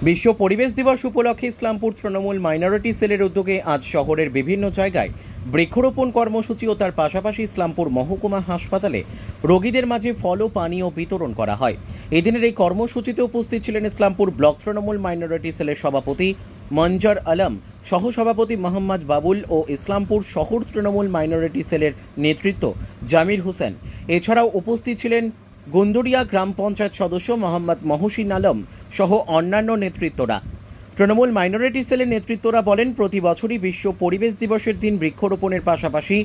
বিশ্ব পরিবেশ দিবস উপলক্ষে ইসলামপুর তৃণমূল মাইনরিটি সেলের উদ্যোগে আজ শহরের বিভিন্ন জায়গায় বৃক্ষরোপণ কর্মসূচি ও তার পাশাপাশি ইসলামপুর মহকুমা হাসপাতালে রোগীদের মাঝে ফল ও পানীয় বিতরণ করা হয়। এদিনের এই কর্মসূচিতে উপস্থিত ছিলেন ইসলামপুর ব্লক তৃণমূল মাইনরিটি সেলের সভাপতি মঞ্জার আলম, সহসভাপতি মোহাম্মদ বাবুল ও ইসলামপুর শহর তৃণমূল মাইনরিটি সেলের নেতৃত্ব জামির হোসেন। এছাড়াও উপস্থিত ছিলেন গুন্দুরিয়া গ্রাম পঞ্চায়েত সদস্য মোহাম্মদ মহসিন আলম সহ অন্যান্য নেতৃত্বরা। তৃণমূল মাইনরিটি সেলের নেতৃত্বরা বলেন, প্রতি বছরই বিশ্ব পরিবেশ দিবসের দিন বৃক্ষরোপণের পাশাপাশি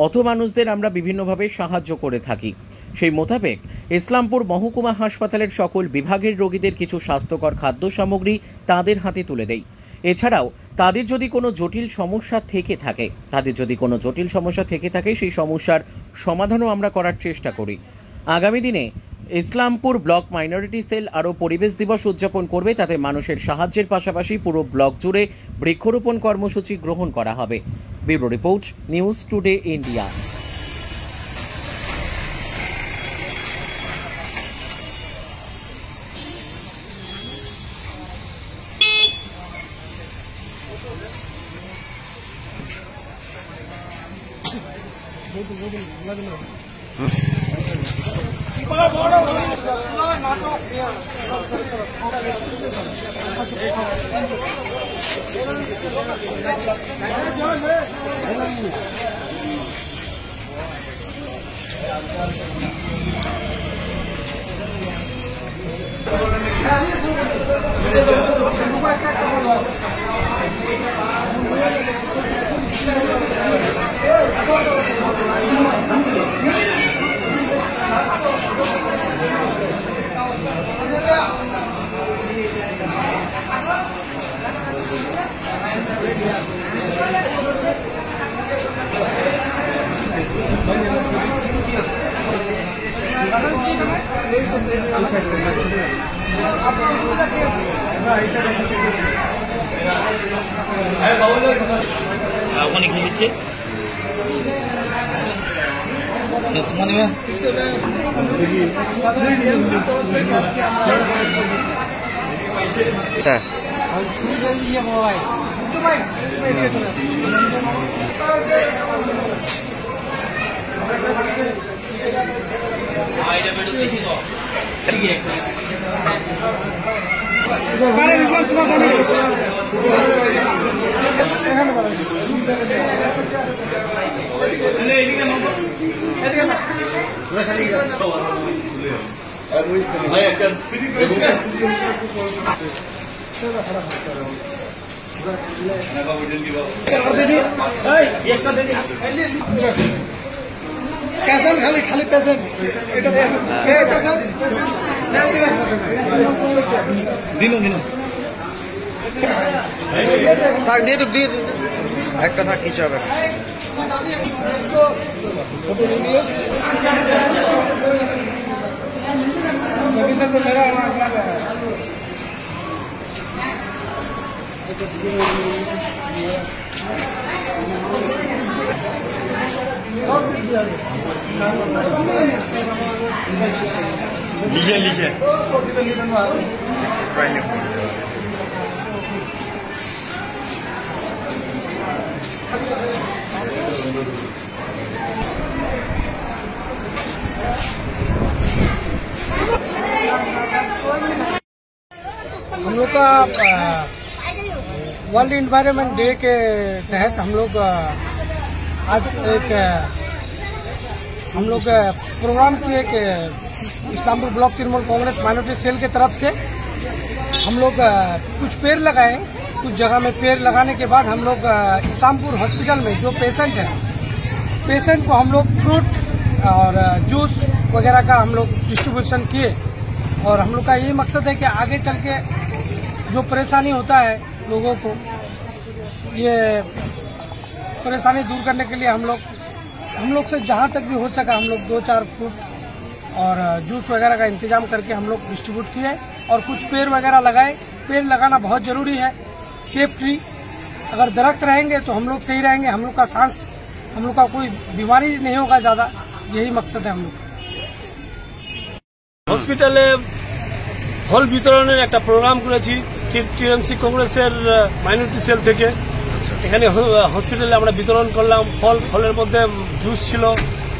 অত মানুষদের আমরা বিভিন্নভাবে সাহায্য করে থাকি। সেই মোতাবেক ইসলামপুর মহকুমা হাসপাতালের সকল বিভাগের রোগীদের কিছু স্বাস্থ্যকর খাদ্য সামগ্রী তাদের হাতে তুলে দেয়। এছাড়াও তাদের যদি কোনো জটিল সমস্যা থেকে থাকে সেই সমস্যার সমাধানও আমরা করার চেষ্টা করি। আগামী দিনে ইসলামপুর ব্লক মাইনরিটি সেল আরও পরিবেশ দিবস উদযাপন করবে, তাতে মানুষের সাহায্যের পাশাপাশি পুরো ব্লক জুড়ে বৃক্ষরোপণ কর্মসূচি গ্রহণ করা হবে। Bureau report, news today India. ওখানে কি দিচ্ছে খালি পেশেন্ট এটা দিন থাক দিয়ে তো দিয়ে একটা থাক কিছু হবে। लीजिए हम लोग का वर्ल्ड एनवायरनमेंट डे के तहत हम लोग आज एक प्रोग्राम किए कि Islampur block Trinamool Congress minority cell के तरफ से हम लोग कुछ पेड़ लगाए। कुछ जगह में पेड़ लगाने के बाद हम लोग इस्लामपुर हॉस्पिटल में जो पेशेंट को हम लोग फ्रूट और जूस वगैरह का हम लोग डिस्ट्रीब्यूशन किए। और हम लोग का यही मकसद है कि आगे चल के जो परेशानी होता है लोगों को, ये परेशानी दूर करने के लिए हम लोग से जहाँ तक भी हो सका हम लोग 2-4 फ्रूट और जूस वगैरह का इंतजाम करके हम लोग डिस्ट्रीब्यूट किए और कुछ पेड़ वगैरह लगाए। पेड़ लगाना बहुत ज़रूरी है। सेफ ट्री, अगर दरख्त रहेंगे तो हम लोग सही रहेंगे, हम लोग का कोई बीमारी नहीं होगा ज़्यादा। यही मकसद है हम लोग। ফল বিতরণের একটা প্রোগ্রাম করেছি টিএমসি কংগ্রেসের মাইনরিটি সেল থেকে। এখানে হসপিটালে আমরা বিতরণ করলাম ফলের মধ্যে জুস ছিল,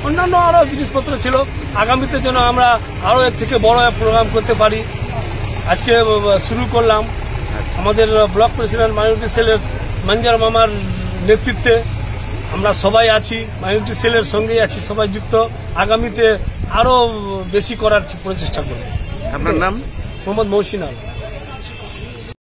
অন্যান্য আরও জিনিসপত্র ছিল। আগামীতে যেন আমরা আরও এর থেকে বড় প্রোগ্রাম করতে পারি আজকে শুরু করলাম। আমাদের ব্লক প্রেসিডেন্ট মাইনরিটি সেলের মঞ্জার মামার নেতৃত্বে আমরা সবাই আছি, মাইনরিটি সেলের সঙ্গেই আছি, সবাই যুক্ত। আগামীতে আরও বেশি করার প্রচেষ্টা করব। আপনার নাম? মোহাম্মদ মহসিন আলম।